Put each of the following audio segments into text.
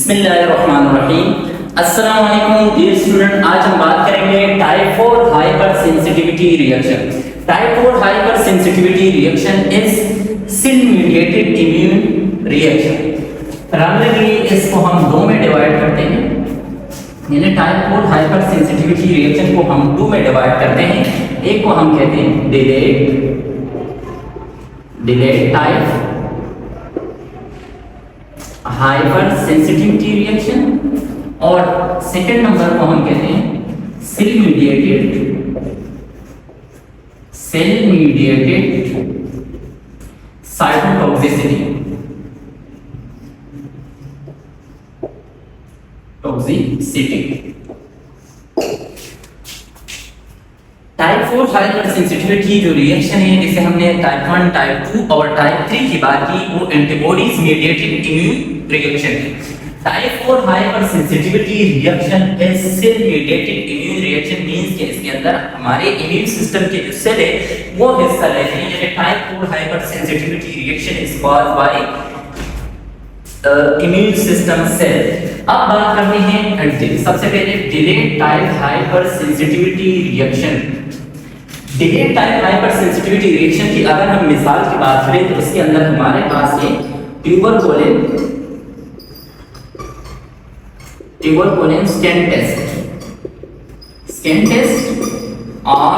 बिस्मिल्लाहिर्रहमानिर्रहीम। अस्सलाम वालेकुम डियर स्टूडेंट, आज हम बात करेंगे type 4 hypersensitivity reaction. Type 4 hypersensitivity reaction is cell mediated immune reaction. Primary इसको हम दो में डिवाइड करते हैं, यानी टाइप 4 हाइपर सेंसिटिविटी रिएक्शन को हम दो में डिवाइड करते हैं। एक को हम कहते हैं delayed type hypersensitivity reaction, और सेकंड नंबर को हम कहते हैं cell mediated cytotoxicity type 4 hypersensitivity जो रिएक्शन है, जिसे हमने टाइप 1, टाइप 2 और टाइप 3 की बात की, वो एंटीबॉडीज मीडिएटेड इम्यून रिएक्शन है। Type 4 hypersensitivity reaction is cell mediated immune reaction means कि इसके अंदर हमारे इम्यून सिस्टम के जो सेल है वो हिस्सा लेते हैं। यानी type 4 hypersensitivity reaction is caused by immune system cell. अब बात करते हैं सबसे पहले delayed type hypersensitivity reaction. Delayed type hypersensitivity reaction की अगर हम मिसाल की बात करें तो इसके अंदर हमारे पास ये ट्यूबरकुलिन स्कैन टेस्ट और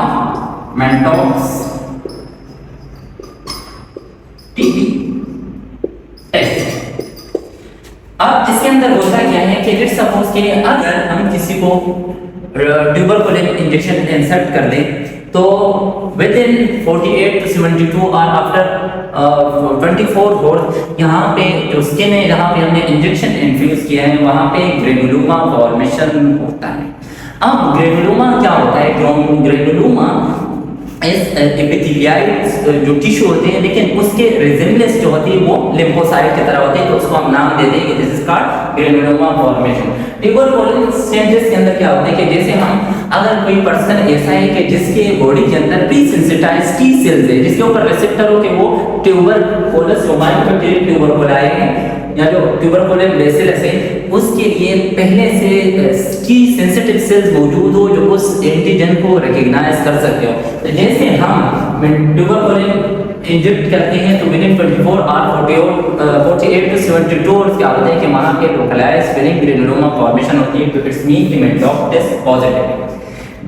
मेंटॉक्स टीबी टेस्ट। अब इसके अंदर होता क्या है कि लेट्स सपोज कि अगर हम किसी को ट्यूबरकुलिन इंजेक्शन इंसर्ट कर दें तो विद इन 48 to 72 और आफ्टर 24 आवर्स यहाँ पे जो स्किन है जहाँ पे हमने इंजेक्शन इन्फ्यूज किया है वहाँ पे ग्रेनुलोमा फॉर्मेशन होता है। अब ग्रेनुलोमा क्या होता है? ग्रेनुलोमा इस एपिथेलियाइड जो टिश्यू होते हैं, लेकिन उसके रिजेम्बलेंस जो होती है वो लिम्फोसाइट की तरह होती है, तो उसको हम नाम दे देंगे this is called granuloma formation. Tuberculin stages के अंदर क्या होता है कि जैसे हम अगर कोई पर्सन ऐसा है कि जिसके बॉडी के अंदर प्री सेंसिटाइज टी सेल्स है जिसके ऊपर रिसेप्टर हो के वो ट्यूबरकुलस जो माइकोबैक्टीरियम ट्यूबरकुलाई है या जो ट्यूबरकुलिन बेसिलस है उसके लिए पहले से की सेंसिटिव सेल्स मौजूद हो जो उस एंटीजन को रिकॉग्नाइज कर सकते हो। तो जैसे हम ट्यूबरकुलिन इंजेक्ट करते हैं तो विद इन 24 और 48 to 72 आवर्स क्या होता है कि वहां पे लोकलाइज्ड स्वेलिंग ग्रेनुलोमा फॉर्मेशन होती है, तो इट्स मीन कि Mantoux test positive.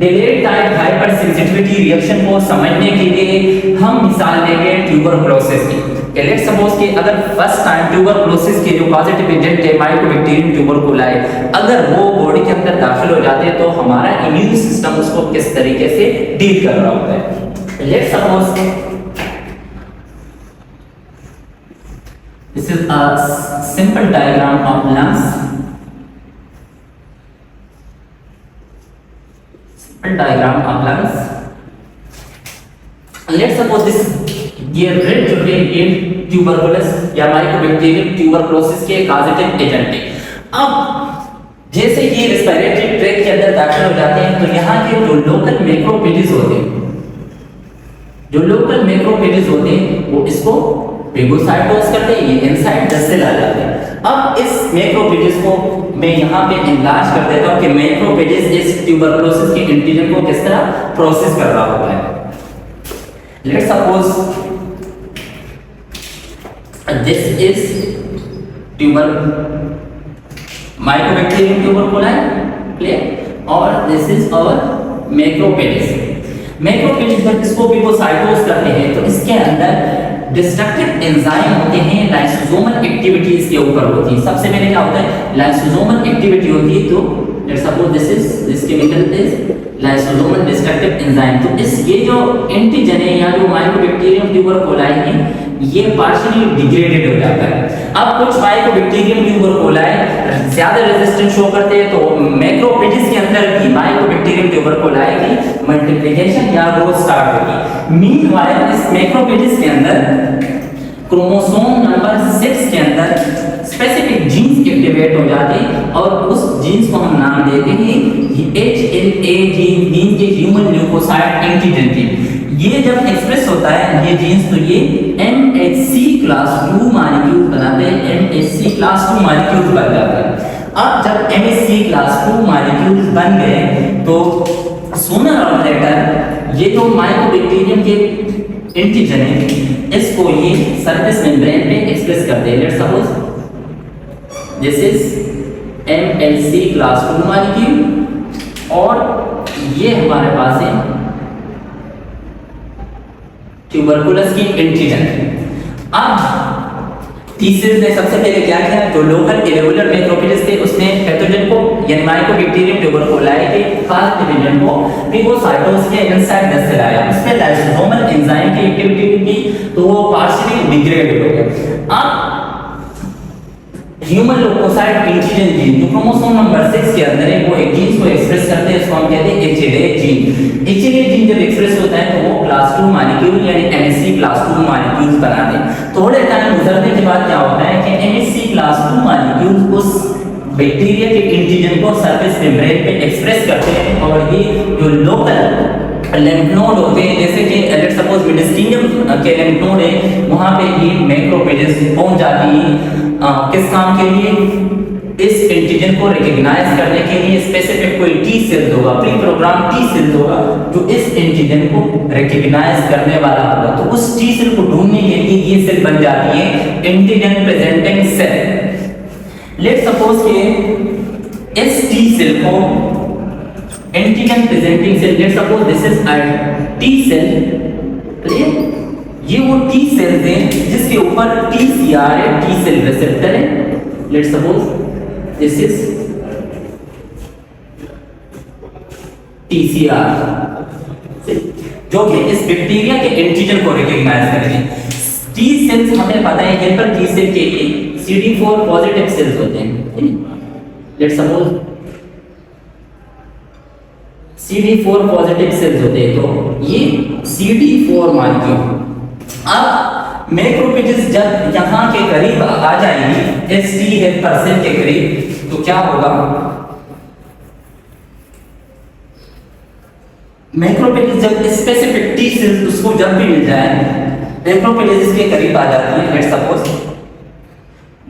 Delayed type hypersensitivity reaction को समझने के लिए हम मिसाल लेंगे ट्यूबरकुलोसिस की। लेट्स सपोज कि अगर फर्स्ट टाइम ट्यूबरकुलोसिस के जो पॉजिटिव एजेंट है माइकोबैक्टीरियम ट्यूबरकुलाई अगर वो बॉडी के अंदर दाखिल हो जाते हैं तो हमारा इम्यून सिस्टम उसको किस तरीके से डील कर रहा होता है। Let's suppose this is a simple diagram of lungs. Let's suppose this ये रेड जो है ये ट्यूबरकुलस या माइकोबैक्टीरियम ट्यूबरकुलोसिस के कॉजेटिव एजेंट है। अब जैसे ये रेस्पिरेटरी ट्रैक्ट के अंदर दाखिल हो जाते हैं तो यहाँ के जो लोकल मैक्रोफेजेस होते हैं वो इसको फेगोसाइटोस करते हैं, ये इनसाइड सेल आ जाते हैं। अब इस मैक्रोफेजेस को मैं यहाँ पे एनलार्ज कर देता हूँ कि मैक्रोफेजेस इस ट्यूबरकुलोसिस के एंटीजन को किस तरह प्रोसेस कर रहा होता है। Let's suppose this is mycobacterium tuberculae clear, और दिस इज आवर मैक्रोफेजेस जब इसको फेगोसाइटोस करते हैं तो इसके अंदर डिस्ट्रक्टिव एंजाइम होते हैं, लाइसोसोमल एक्टिविटी इसके ऊपर होती है। सबसे पहले क्या होता है लाइसोसोमल एक्टिविटी होती है, तो let's suppose this chemical is lysosomal destructive enzyme. तो इस ये जो एंटीजन है या जो माइकोबैक्टीरियम ट्यूबरकुलाई है ये पार्शियली डिग्रेडेड हो जाता है। अब कुछ माइकोबैक्टीरियम ट्यूबरकुलाई ज्यादा रेजिस्टेंस शो करते हैं तो मैक्रोफेजेस के अंदर भी माइकोबैक्टीरियम ट्यूबरकुलाई की मल्टीप्लिकेशन या ग्रोथ स्टार्ट होगी। मीनवाइल इस मैक्रोफेजेस के अंदर क्रोमोसोम नंबर 6 के अंदर स्पेसिफिक जीन्स एक्टिवेट हो जाते हैं और उस जीन्स को हम नाम देते हैं HLA जीन के ह्यूमन ल्यूकोसाइट एंटीजन जीन। ये जब एक्सप्रेस होता है ये जीन्स तो ये MHC क्लास 2 मॉलिक्यूल बनाते हैं, MHC क्लास 2 मॉलिक्यूल बन जाते हैं। अब जब MHC क्लास 2 मॉलिक्यूल्स बन गए तो सूनर और लेटर ये जो माइकोबैक्टीरियम के एंटीजन है इसको ये सरफेस मेम्ब्रेन पे एक्सप्रेस करते हैं। Let's suppose this is MHC class 2 molecule और ये हमारे पास है ट्यूबरकुलस की एंटीजन। अब तीसरे ने सबसे पहले क्या किया, जो लोकल इरेगुलर मैक्रोफेजेस थे उसने पैथोजन को यानी माइकोबैक्टीरियम ट्यूबरकुलाई के खास डिवीजन को फिगोसाइटोस के इनसाइड दस से लाया, उसमें लाइसोसोमल एंजाइम की एक्टिविटी की तो वो पार्शियली डिग्रेड हो गया। अब ह्यूमन लोकोसाइट एंटीजन जीन जो क्रोमोसोम नंबर 6 के अंदर है वो एक जीन को एक्सप्रेस करते हैं, इसको हम कहते हैं HLA जीन। HLA जीन जब एक्सप्रेस होता है तो वो क्लास 2 मॉलिक्यूल यानी MHC क्लास 2 मॉलिक्यूल्स बनाते हैं। थोड़े टाइम गुजरने के बाद क्या होता है कि MHC क्लास 2 मॉलिक्यूल्स उस बैक्टीरिया के एंटीजन को सरफेस मेम्ब्रेन पे एक्सप्रेस करते हैं और ये जो लोकल लिम्फ नोड होते हैं जैसे कि लेट्स सपोज मेडिस्टीनियम के लिम्फ नोड है वहां पे ये मैक्रोफेजेस पहुंच जाती है किस काम के लिए, इस एंटीजन को रिकॉग्नाइज करने के लिए स्पेसिफिक कोई टी सेल होगा, प्री प्रोग्राम टी सेल होगा जो इस एंटीजन को रिकॉग्नाइज करने वाला होगा। तो उस टी सेल को ढूंढने के लिए ये सेल बन जाती है antigen presenting cell. Let's suppose कि इस टी सेल को antigen presenting cell, let's suppose this is a T cell, clear, ये वो टी सेल्स हैं जिसके ऊपर TCR है, टी सेल रिसेप्टर है। Let's suppose this is TCR जो कि इस बैक्टीरिया के एंटीजन को रिकॉग्नाइज करेंगे। टी सेल्स हमें पता है कि पर टी सेल के लिए CD4 पॉजिटिव सेल्स होते हैं। Let's suppose CD4 positive sales होते हैं तो ये CD4 मॉलिक्यूल अब मैक्रोफेजेस जब यहाँ के करीब आ जाएंगी ST हेल्पर सेल के करीब तो क्या होगा, मैक्रोफेजेस जब स्पेसिफिक टी सेल्स उसको जब भी मिल जाए मैक्रोफेजेस के करीब आ जाती है। Let's suppose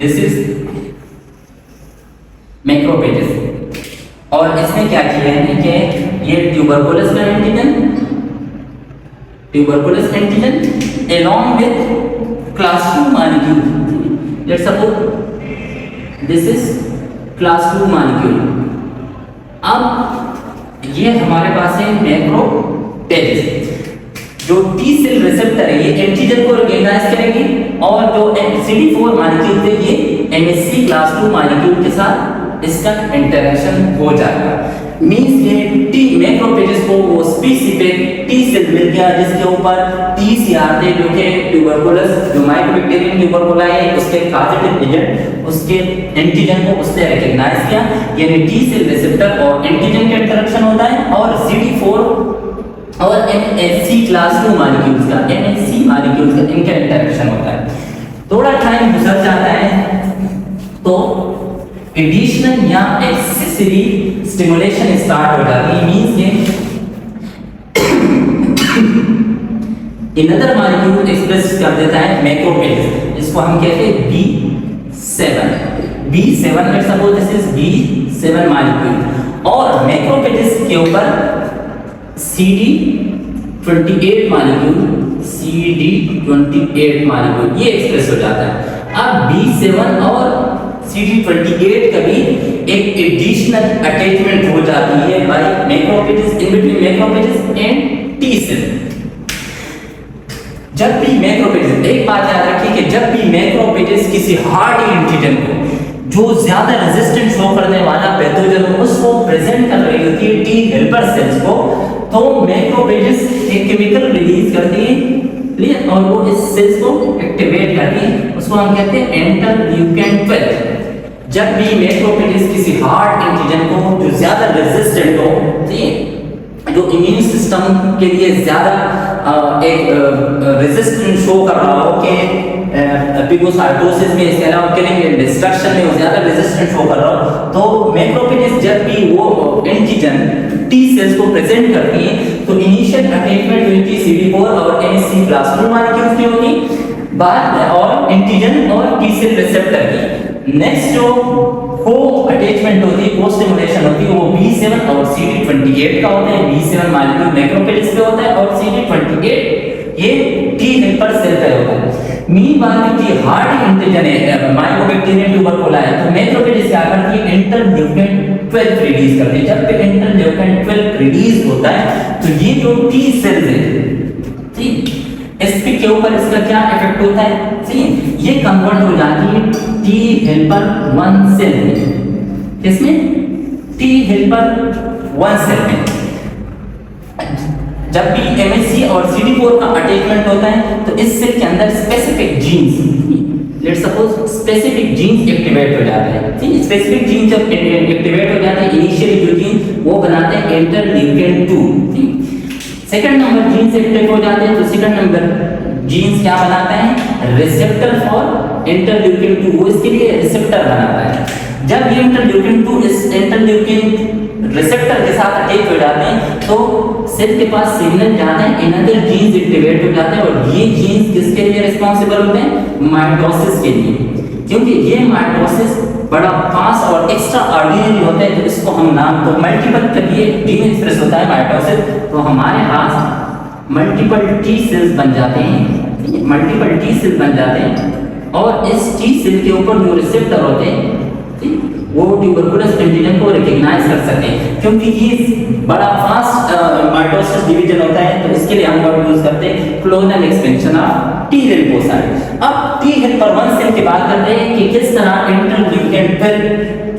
this is macrophages और इसने क्या किया है कि ये ट्यूबरकुलस का antigen along with class 2 molecule, let's suppose this is class 2 molecule। अब ये हमारे पास है मैक्रोफेजेस, जो टी सेल रिसेप्टर है ये एंटीजन को रिकॉग्नाइज करेंगे और जो CD4 मॉलिक्यूल थे ये MHC क्लास 2 मॉलिक्यूल के साथ इसका इंटरेक्शन हो जाएगा। मींस ये टी मैक्रोफेजेस को वो स्पेसिफिक टी सेल मिल गया जिसके ऊपर TCR थे जो कि ट्यूबरकुलस जो माइकोबैक्टीरियम ट्यूबरकुलाई है उसके पॉजिटिव एजेंट उसके एंटीजन को उसने रिकॉग्नाइज किया, यानी टी सेल रिसेप्टर और एंटीजन का इंटरेक्शन होता है और CD4 और MHC क्लास 2 मॉलिक्यूल्स का MHC मॉलिक्यूल्स का इनका इंटरेक्शन होता है। थोड़ा टाइम गुजर जाता है तो एडिशनल या एक्सेसरी स्टिमुलेशन स्टार्ट हो जाती है। मींस ये अनदर मॉलिक्यूल एक्सप्रेस कर देता है मैक्रोफेज, इसको हम कहते हैं B7 let's suppose this is B7 molecule और मैक्रोफेजेस के ऊपर CD28 मॉलिक्यूल ये एक्सप्रेस हो जाता है। अब B7 और CD28 का भी एक एडिशनल अटैचमेंट हो जाती है by macrophages in between macrophages and T cell. जब भी मैक्रोफेजेस, एक बात याद रखिए कि जब भी मैक्रोफेजेस किसी हार्ड एंटीजन को जो ज्यादा रेजिस्टेंस शो करने वाला पैथोजन उसको प्रेजेंट कर रही होती है टी हेल्पर सेल्स को, तो मैक्रोफेजेस एक केमिकल रिलीज करती है, क्लियर, और वो इस सेल्स को एक्टिवेट करती है, उसको हम कहते हैं इंटरल्यूकिन 12। जब भी मैक्रोफेजेस किसी हार्ड एंटीजन को जो ज्यादा रेजिस्टेंट हो, जो इम्यून सिस्टम के लिए ज्यादा एक रेजिस्टेंस शो कर रहा हो कि पिगोसाइटोसिस में, इसके अलावा किलिंग एंड डिस्ट्रक्शन में वो ज्यादा रेजिस्टेंस शो कर रहा हो, तो मैक्रोफेजेस जब भी वो एंटीजन टी सेल्स को प्रेजेंट करती है तो इनिशियल अटैचमेंट होती है CD4 और MHC क्लास 2 मॉलिक्यूल्स की होगी, बाद और एंटीजन और टी सेल रिसेप्टर की। नेक्स्ट जो को अटैच CD28 का होता है, B7 मॉलिक्यूल मैक्रोफेजेस पे होता है और CD28 ये टी हेल्पर सेल पे होता है। मीनवाइल जो हार्ड एंटीजन है माइकोबैक्टीरियम ट्यूबरकुला है तो मैक्रोफेजेस क्या करती है, इंटरल्यूकिन 12 रिलीज करती है। जब पे इंटरल्यूकिन 12 रिलीज होता है तो ये जो टी सेल्स है ठीक, इसके के ऊपर इसका क्या इफेक्ट होता है, ठीक, ये कन्वर्ट हो जाती है टी हेल्पर 1 सेल में। किसमें? टी हेल्पर 1 सेल में। जब भी MHC और CD4 का अटैचमेंट होता है तो इस सेल के अंदर specific jeans, let's suppose specific jeans activate हो जाते हैं। ठीक, स्पेसिफिक जीन जब एक्टिवेट हो जाते हैं, इनिशियली जो जीन वो बनाते हैं इंटरल्यूकिन 2। ठीक, सेकंड नंबर जीन्स एक्टिवेट हो जाते हैं तो सेकंड नंबर जीन्स क्या बनाता है, रिसेप्टर फॉर इंटरल्यूकिन 2, वो इसके लिए रिसेप्टर बनाता है। जब ये इंटरल्यूकिन 2 इस इंटरल्यूकिन रिसेप्टर के साथ अटैच हो जाते हैं तो सेल के पास सिग्नल जाते हैं, अनदर जीन्स एक्टिवेट हो जाते हैं और ये जीन्स किसके लिए रिस्पांसिबल होते हैं, माइटोसिस के लिए। क्योंकि ये माइटोसिस बड़ा फास्ट और एक्स्ट्रा ऑर्डिनरी होता है तो इसको हम नाम तो मल्टीपल के लिए जीन एक्सप्रेस होता है माइटोसिस, तो हमारे पास मल्टीपल टी सेल्स बन जाते हैं, मल्टीपल टी सेल बन जाते हैं और इस टी सेल के ऊपर जो रिसेप्टर होते हैं वो ट्यूबरकुलस एंटीजन को रिकॉग्नाइज कर सकते हैं। क्योंकि ये बड़ा फास्ट माइटोसिस डिवीजन होता है तो इसके लिए हम वर्ड यूज करते हैं क्लोनल एक्सपेंशन ऑफ टी हेल्पोसाइट। अब टी हेल्पर 1 सेल की बात करते हैं कि किस तरह इंटरल्यूकिन 12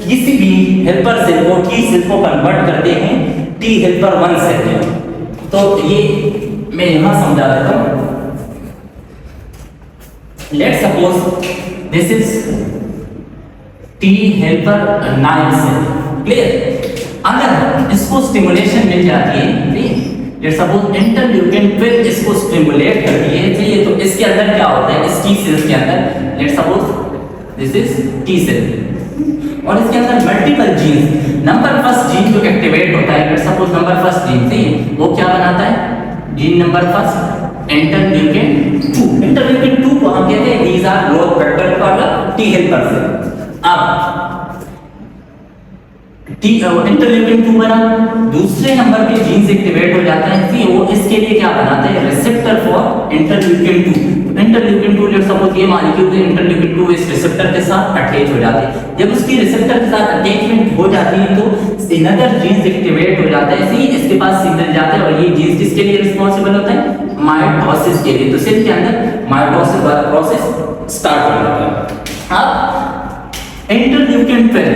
किसी भी हेल्पर सेल को टी सेल को कन्वर्ट करते हैं टी हेल्पर 1 सेल में। तो ये मैं यहां समझा देता हूं। Let's suppose this is T helper 9 cell, clear. अगर इसको स्टिमुलेशन मिल जाती है, लेट्स सपोज इंटरल्यूकिन 12 इसको स्टिमुलेट करती है, चाहिए तो इसके अंदर क्या होता है, इस टी सेल्स के अंदर let's suppose this is T cell और इसके अंदर multiple genes, number first gene जो एक्टिवेट होता है, let's suppose number first gene से वो क्या बनाता है, gene number first interleukin 2। Interleukin 2 को हम कहते हैं these are growth factor for the T helper cell. अब इंटरल्यूकिन 2 बना, दूसरे नंबर पे जीन्स एक्टिवेट हो जाता है, फिर वो इसके लिए क्या बनाते हैं, receptor for interleukin 2। Interleukin 2 let's suppose ये मॉलिक्यूल इंटरल्यूकिन 2 इस रिसेप्टर के साथ अटैच हो जाते हैं। जब उसकी रिसेप्टर के साथ अटैचमेंट हो जाती है तो अनदर जीन्स एक्टिवेट हो जाता है, फिर इसके पास सिग्नल जाता है और ये जीन्स किसके लिए रिस्पांसिबल होता है, माइटोसिस के लिए। तो सेल के अंदर माइटोसिस वाला प्रोसेस स्टार्ट हो जाता है। अब इंटरल्यूकिन 12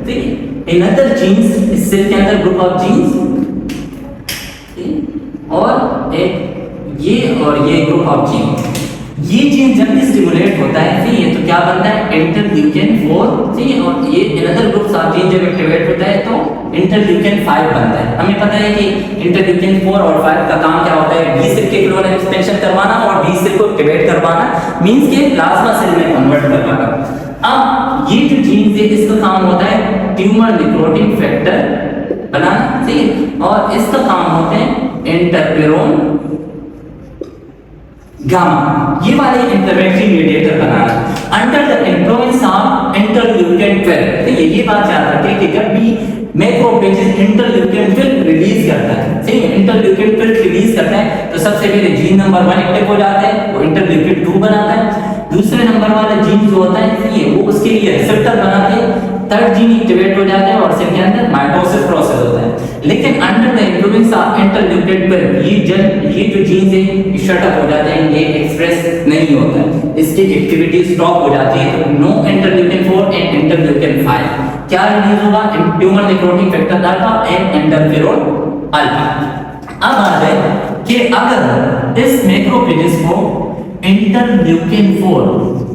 ठीक है, another genes इस सेल के अंदर ग्रुप ऑफ जीन्स और एक ये और ये ग्रुप ऑफ जीन, ये जीन जब भी स्टिमुलेट होता है फिर ये तो क्या बनता है, इंटरल्यूकिन 4 ठीक है, और ये another ग्रुप ऑफ जीन जब एक्टिवेट होता है तो इंटरल्यूकिन 5 बनता है। हमें पता है कि इंटरल्यूकिन 4 और 5 का काम क्या होता है, बी सेल के क्लोनल एक्सपेंशन करवाना और बी सेल को एक्टिवेट करवाना, मींस के प्लाज्मा सेल में कन्वर्ट करवाना। अब ये जो जीन्स है इसका काम होता है ट्यूमर निक्रोटिक फैक्टर बनाना, ठीक है, और इसका काम होते हैं इंटरफेरोन गामा, ये वाले inflammatory mediator banana under the influence of interleukin 12। ठीक है, ये बात याद रखें कि जब भी मैक्रोफेजेस इंटरल्यूकिन 12 रिलीज करता है, ठीक है, इंटरल्यूकिन 12 रिलीज करता है तो सबसे पहले जीन नंबर 1 एक्टिव हो जाता है, वो इंटरल्यूकिन 2 बनाता है। दूसरे नंबर वाला जीन जो होता है ये वो उसके लिए रिसेप्टर बनाते हैं, थर्ड जीन एक्टिवेट हो जाता है और सेल के अंदर माइटोसिस प्रोसेस होता है। लेकिन under the influence of interleukin 12 ये जो जीन्स है शट अप हो जाते हैं, ये एक्सप्रेस नहीं होता है, इसकी एक्टिविटी स्टॉप हो जाती है। तो नो इंटरल्यूकिन 4 एंड इंटरल्यूकिन 5 क्या रिलीज होगा, tumour necrotic factor alpha and interferon alpha. अब आ जाए कि अगर इस मैक्रोफेजेस को इंटरल्यूकिन 4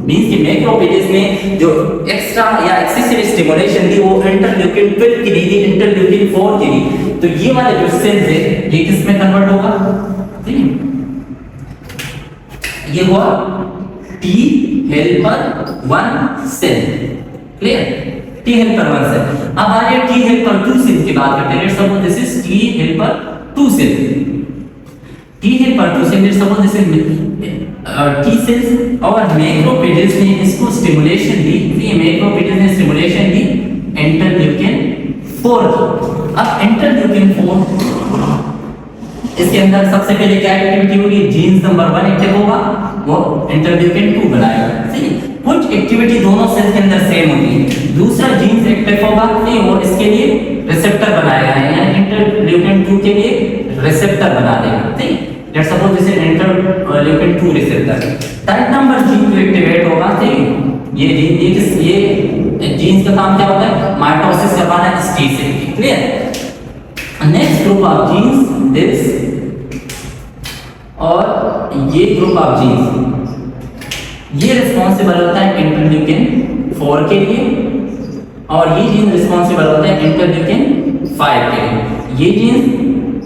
मींस कि मैक्रोफेजेस ने जो एक्स्ट्रा या एक्सेसिव स्टिमुलेशन दी वो इंटरल्यूकिन 12 की दी, इंटरल्यूकिन 4 की दी, तो ये वाले जो सेल्स है ये किस में कन्वर्ट होगा, ठीक है, ये हुआ T helper 1 cell, clear, T helper 1 cell. अब आ गया टी हेल्पर 2 सेल की बात करते हैं। Let's suppose this is T helper 2 cell, T helper 2 cell, let's suppose this is T cells और मैक्रोफेजेस ने इसको स्टिमुलेशन दी, ये मैक्रोफेजेस ने स्टिमुलेशन दी इंटरल्यूकिन 4 की। अब इंटरल्यूकिन 4 इसके अंदर सबसे पहले क्या एक्टिविटी होगी, जीन्स नंबर 1 एक्टिव होगा, वो इंटरल्यूकिन 2 बनाएगा, सही। कुछ एक्टिविटी दोनों सेल के अंदर सेम होती है। दूसरा जीन्स एक्टिव होगा, सही, वो इसके लिए रिसेप्टर बनाएगा, यानी इंटरल्यूकिन 2 के लिए रिसेप्टर बना देगा, सही। Let's suppose this is interleukin 2 receptor. Third number gene जो एक्टिवेट होगा, सही, ये जीन्स का काम क्या होता है, माइटोसिस करवाना इस टी सेल की, clear. Next group of genes this, और ये ग्रुप ऑफ जीन्स ये रिस्पॉन्सिबल होता है इंटरल्यूकिन 4 के लिए, और ये जीन रिस्पॉन्सिबल होता है इंटरल्यूकिन 5 के लिए। ये जीन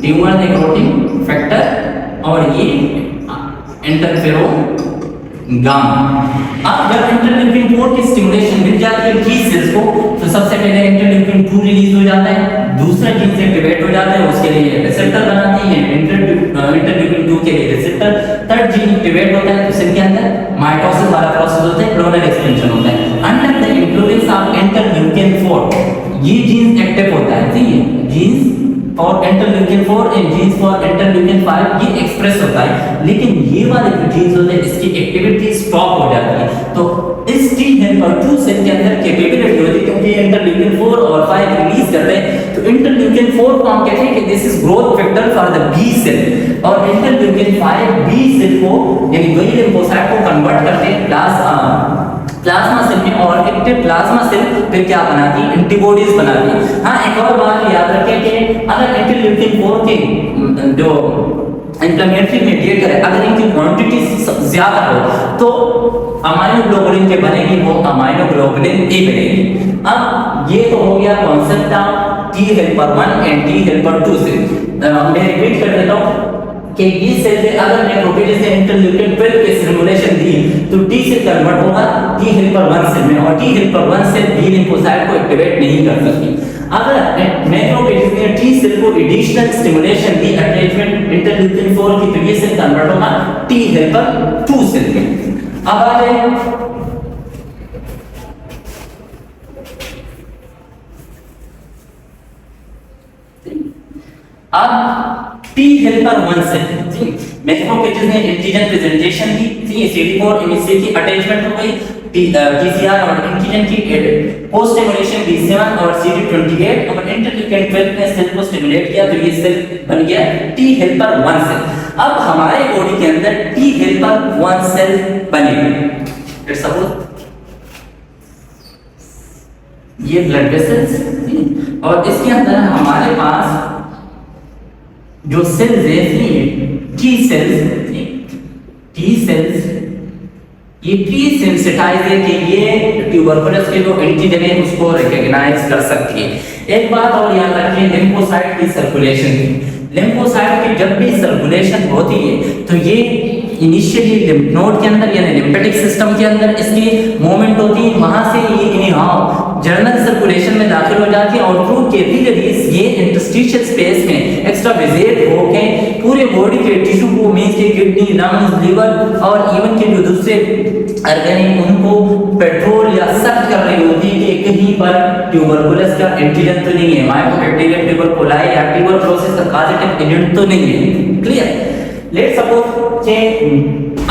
ट्यूमर नेक्रोटिक फैक्टर और ये इंटरफेरोन गामा। अब जब इंटरल्यूकिन 4 की स्टिमुलेशन मिल जाती है टी सेल्स को, तो सबसे पहले इंटरल्यूकिन 2 रिलीज हो जाता है, दूसरा जीन से एक्टिवेट हो जाता है, उसके लिए रिसेप्टर बनाते हैं, इंटरल्यूकिन 2 के लिए रिसेप्टर। थर्ड जीन एक्टिवेट होता है तो सेल के अंदर माइटोसिस वाला प्रोसेस होता है, क्लोनल एक्सटेंशन होता है। Under the influence of interleukin 4 ये जीन एक्टिव होता है, ठीक है, जीन्स और interleukin 4 and genes for interleukin 5 ये एक्सप्रेस होता है, लेकिन ये वाले जो जीन्स होते हैं इसकी एक्टिविटी स्टॉप हो जाती है। तो इस टी हेल्पर 2 सेल के अंदर कैपेबिलिटी होती है, क्योंकि इंटरल्यूकिन 4 और 5 रिलीज कर रहे हैं, तो इंटरल्यूकिन 4 को हम कहते हैं कि this is growth factor for the B cell, और इंटरल्यूकिन 5 बी सेल को यानी वही लिम्फोसाइट को कन्वर्ट करते हैं प्लाज्मा सेल में, और एक्टिव प्लाज्मा सेल फिर क्या बनाती है, एंटीबॉडीज बनाती है। हाँ, एक और बात याद रखें कि अगर इंटरल्यूकिन 4 के जो इंफ्लेमेटरी मेडिएटर है, अगर इनकी क्वांटिटी ज्यादा हो तो अमाइनोग्लोबुलिन के बनेगी, वो अमाइनोग्लोबुलिन ए बनेगी। अब ये तो हो गया concept of T helper 1 and T helper 2 से। मैं रिपीट कर देता हूँ कि ये सेल से अगर मैं प्रोटीन से इंटरल्यूकिन 12 की स्टिमुलेशन दी तो टी सेल कन्वर्ट होगा टी हेल्पर 1 सेल में, और T helper 1 cell B lymphocyte को एक्टिवेट नहीं कर सकती। अगर मैक्रोफेजेस ने टी सेल को एडिशनल स्टिमुलेशन दी अटैचमेंट इंटरल्यूकिन 4 की, तो ये सेल कन्वर्ट होगा टी हेल्पर 2 सेल में। अब आ जाए अब टी हेल्पर 1 सेल, मैक्रोफेजेस ने एंटीजन प्रेजेंटेशन की, CD4 इमिसी की अटैचमेंट हो गई, TCR और एंटीजन की पोस्ट स्टिमुलेशन B7 और CD28 और इंटरल्यूकिन 12 ने सेल को स्टिमुलेट किया, तो ये सेल बन गया टी हेल्पर 1 सेल। अब हमारे बॉडी के अंदर टी हेल्पर 1 सेल बनेगा। लेट्स सपोज ये ब्लड वेसल्स, और इसके अंदर हमारे पास जो सेल्स है टी सेल्स ये प्री सेंसिटाइज है कि ये ट्यूबरकुलस के जो एंटीजन है उसको रिकॉग्नाइज कर सकती है। एक बात और याद रखिए, लिम्फोसाइट की सर्कुलेशन की, लिम्फोसाइट की जब भी सर्कुलेशन होती है तो ये इनिशियली लिम्फ नोड के अंदर यानी लिम्फेटिक सिस्टम के अंदर इसकी मूवमेंट होती है, वहां से ये इनहाउ जर्नल सर्कुलेशन में दाखिल हो जाती है, और थ्रू कैपिलरीज ये इंटरस्टिशियल स्पेस में एक्स्ट्रा विजिट होके पूरे बॉडी के टिश्यू को, मींस के किडनी, लंग्स, लीवर और इवन के जो दूसरे ऑर्गन उनको पेट्रोल या सख्त कर रही होती है कि कहीं पर ट्यूबरकुलस का एंटीजन तो नहीं है, माइकोबैक्टीरियम ट्यूबरकुलाई या ट्यूबरकुलोसिस का कॉजेटिव एजेंट तो नहीं है। क्लियर? लेट्स सपोज कि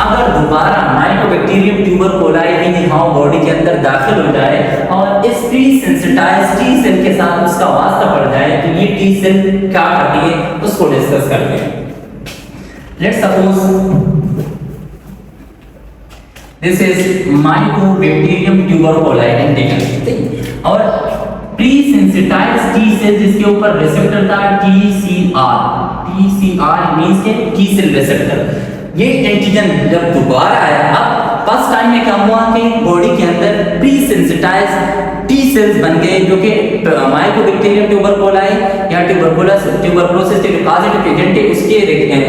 अगर दोबारा माइकोबैक्टीरियम ट्यूबरकुलाई इनहाउ बॉडी के अंदर दाखिल हो जाए और इस प्री सेंसिटाइज्ड टी सेल के साथ उसका वास्ता पड़ जाए, तो ये टी सेल क्या करती है उसको डिस्कस करते हैं। Let's suppose this is mycobacterium tuberculae antigen, और प्री सेंसिटाइज्ड टी सेल जिसके ऊपर रिसेप्टर था TCR मींस के टी सेल रिसेप्टर। ये एंटीजन जब दोबारा आया, अब फर्स्ट टाइम में क्या हुआ कि बॉडी के अंदर प्री सेंसिटाइज्ड टी सेल्स बन गए जो कि माइकोबैक्टीरियम ट्यूबरकुलाई या ट्यूबरकुलोसिस के जो पॉजिटिव एजेंट है उसके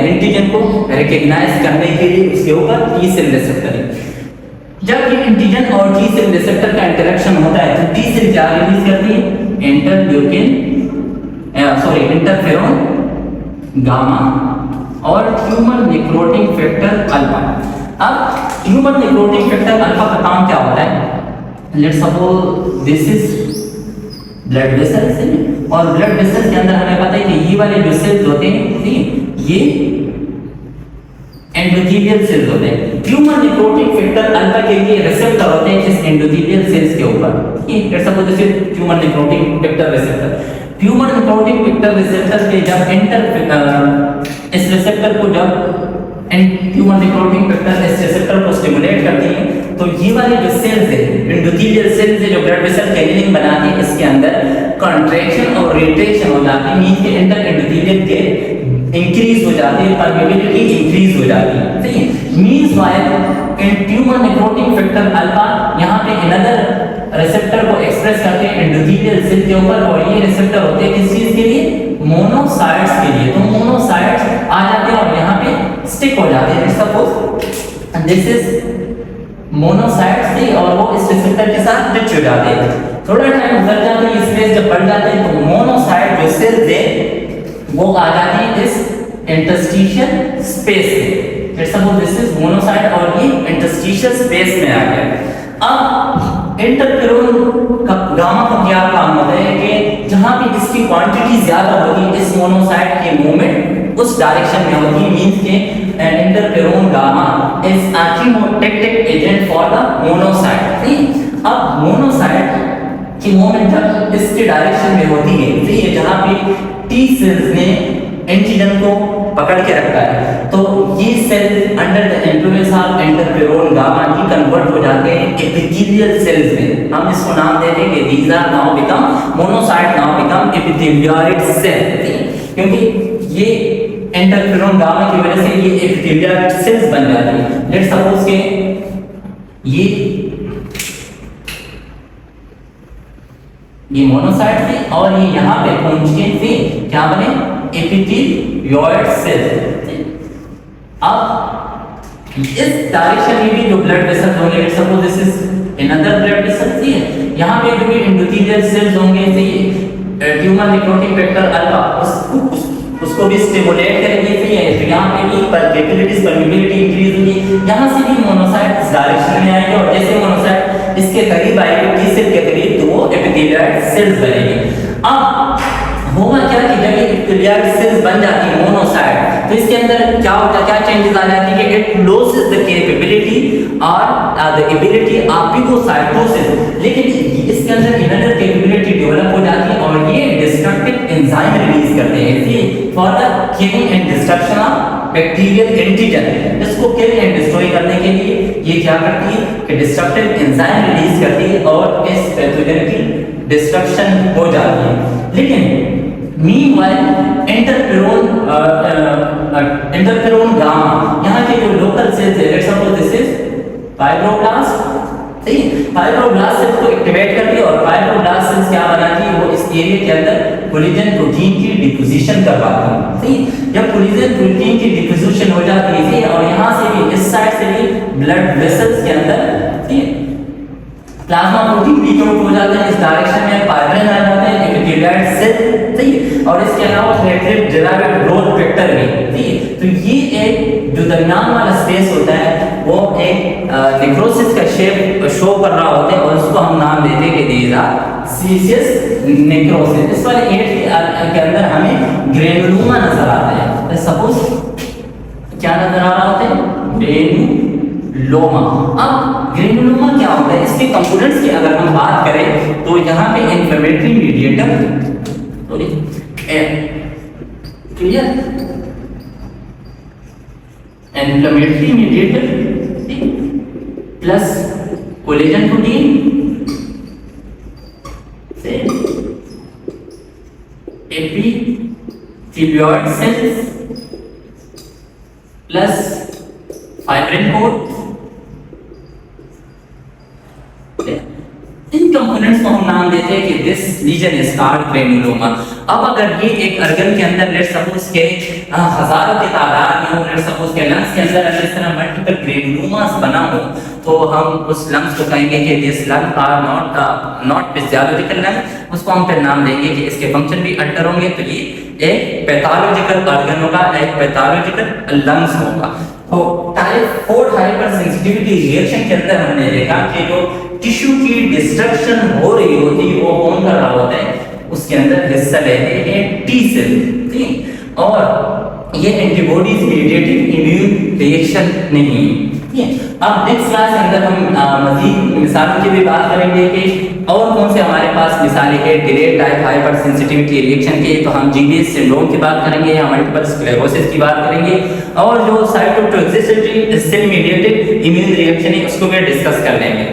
एंटीजन को रिकॉग्नाइज करने के लिए उसके ऊपर टी सेल रिसेप्टर है। जब ये एंटीजन और टी सेल रिसेप्टर का इंटरेक्शन होता है तो टी सेल क्या रिलीज करती है, इंटरफेरोन गामा और ट्यूमर नेक्रोटिक फैक्टर अल्फा। अब ट्यूमर नेक्रोटिक फैक्टर अल्फा का काम क्या होता है, let's suppose this is blood vessels और ब्लड वेसल्स के अंदर हमें पता है कि ये वाले जो सेल्स होते हैं, ठीक है, ये एंडोथेलियल सेल्स होते हैं। ट्यूमर नेक्रोटिक फैक्टर अल्फा के लिए रिसेप्टर होते हैं इस एंडोथेलियल सेल्स के ऊपर, ठीक है। Suppose this is tumour necrotic factor receptor. Tumour necrotic factor receptor के जब इस रिसेप्टर को जब ट्यूमर नेक्रोटिक फैक्टर इस रिसेप्टर को स्टिमुलेट करती है, तो ये वाले जो सेल्स है, एंडोथेलियल सेल्स है, जो ब्लड वेसल कैनिलिंग बनाती है, इसके अंदर कंट्रैक्शन और रिट्रैक्शन हो जाती है, मींस के इंटर एंडोथेलियल के इंक्रीज हो जाती है, परमेबिलिटी इंक्रीज हो जाती है, ठीक है। मींस व्हाइल इन ट्यूमर नेक्रोटिक फैक्टर अल्फा यहाँ पे अनदर रिसेप्टर को एक्सप्रेस करते हैं एंडोथेलियल सेल के ऊपर, और ये रिसेप्टर होते हैं किस चीज के लिए? मोनोसाइट्स के लिए। तो मोनोसाइट्स आ जाते हैं और यहाँ पे स्टिक हो जाते हैं। सपोज दिस इज मोनोसाइट्स थी और वो इस रिसेप्टर के साथ टच हो जाते हैं। थोड़ा टाइम गुजर जाता है, स्पेस जब बढ़ जाते हैं तो मोनोसाइट जो सेल्स है वो आ जाती है इस इंटरस्टिशियल स्पेस में। सपोज दिस इज मोनोसाइट और ये इंटरस्टिशियल स्पेस में आ गया। अब इंटरफेरोन का गामा का क्या काम होता है कि जहां पे इसकी क्वांटिटी ज्यादा होगी, इस मोनोसाइट की मूवमेंट उस डायरेक्शन में होती है, मींस के interferon gamma is a chemotactic agent for the monocyte, ठीक। अब मोनोसाइट की मूवमेंट जब इसके डायरेक्शन में होती है, ठीक है, जहां पे टी सेल्स ने एंटीजन को पकड़ के रखा है, तो ये cell under the influence of interferon gamma की कन्वर्ट हो जाते हैं एपिथेलियल सेल्स में। हम इसको नाम देते हैं कि these are now become monocyte, now become epithelial cell, क्योंकि ये इंटरफेरोन गामा की वजह से ये एपिथेलियल सेल्स बन जाती है। लेट्स सपोज के ये मोनोसाइट थे और ये यहाँ पे पहुंच के थे क्या बने? Epithelial cell. अब इस डायरेक्शन में भी जो ब्लड वेसल्स होंगे, suppose this is another blood vessel, ठीक है, यहाँ पे जो भी एंडोथेलियल सेल्स होंगे, ट्यूमर नेक्रोटिक फैक्टर अल्फा उसको भी स्टिमुलेट करेंगे, ठीक है, तो यहाँ पे भी परमेबिलिटी इंक्रीज होगी, यहाँ से भी मोनोसाइट इस डायरेक्शन में आएंगे और जैसे मोनोसाइट इसके करीब आएंगे, टी सेल के करीब, तो वो एपिथेलियल सेल्स बनेंगे। अब होगा क्या कि जब ये एपिथेलियल सेल्स बन जाती है मोनोसाइट, तो इसके अंदर क्या होता है, क्या चेंजेस आ जाती है कि इट लॉसेस द कैपेबिलिटी और द एबिलिटी ऑफ पिगोसाइटोसिस, लेकिन इसके अंदर इनर कैपेबिलिटी डेवलप हो जाती है और ये डिस्ट्रक्टिव एंजाइम रिलीज करते हैं, ठीक, for the killing and destruction of bacterial antigen. इसको किल एंड डिस्ट्रॉय करने के लिए ये क्या करती है कि डिस्ट्रक्टिव एंजाइम रिलीज करती है और इस पैथोजन की डिस्ट्रक्शन हो जाती है। लेकिन मीनवाइल इंटरफेरोन गामा यहाँ के जो लोकल सेल्स है, let's suppose this is fibroblast, सही, फाइब्रोब्लास्ट सेल्स को एक्टिवेट करती है और फाइब्रोब्लास्ट सेल्स क्या बनाती है, वो इस एरिया के अंदर कोलेजन प्रोटीन की डिपोजिशन करवाती है, सही। जब कोलेजन प्रोटीन की डिपोजिशन हो जाती है और यहाँ से भी इस साइड से भी ब्लड वेसल्स के अंदर, ठीक, प्लाज्मा प्रोटीन लीक आउट हो जाते हैं, इस डायरेक्शन में फाइब्रिन आ जाते हैं, एपिथेलियल सेल, ठीक, और इसके अलावा प्लेटलेट डेराइव्ड ग्रोथ फैक्टर भी, ठीक। तो ये एक जो दरमियान वाला स्पेस होता है वो एक नेक्रोसिस का शेप शो कर रहा होता है और उसको हम नाम देते हैं कि दीज आर सीसियस नेक्रोसिस। इस वाले एट के अंदर हमें ग्रेनुलोमा नजर आता है। सपोज क्या नजर आ रहा होता है? ग्रेनुलोमा। अब ग्रेनुलोमा क्या होता है, इसके कंपोनेंट्स की अगर हम बात करें तो यहाँ पे inflammatory mediator, sorry, clear, inflammatory mediator plus collagen protein से epithelial cells plus fibrin coat, इन कंपोनेंट्स को हम नाम देते हैं कि this lesion is called granuloma. अब अगर ये एक अर्गन के अंदर लेट्स सपोज के हजारों की तादाद में हो, लेट्स सपोज के लंग्स के अंदर अगर इस तरह मल्टीपल ग्रेनुलोमास बना हो, तो हम उस लंग्स को कहेंगे कि this lung are not physiological lung, उसको हम फिर नाम देंगे कि इसके फंक्शन भी अल्टर होंगे, तो ये एक पैथोलॉजिकल ऑर्गन होगा, एक पैथोलॉजिकल लंग्स होगा। तो टाइप 4 हाइपर सेंसिटिविटी रिएक्शन के अंदर हमने देखा कि जो टिश्यू की डिस्ट्रक्शन हो रही होती है वो कौन कर रहा होता है? उसके अंदर हिस्सा लेते हैं टी सेल, ठीक। और ये एंटीबॉडीज मेडिएटेड इम्यून रिएक्शन नहीं है, ठीक है। अब नेक्स्ट क्लास के अंदर हम मजीद मिसालों की भी बात करेंगे कि और कौन से हमारे पास मिसालें हैं delayed type hypersensitivity reaction की। तो हम जीबीएस सिंड्रोम की बात करेंगे या मल्टीपल स्क्लेरोसिस की बात करेंगे, और जो cytotoxicity cell mediated immune reaction है उसको भी डिस्कस कर लेंगे।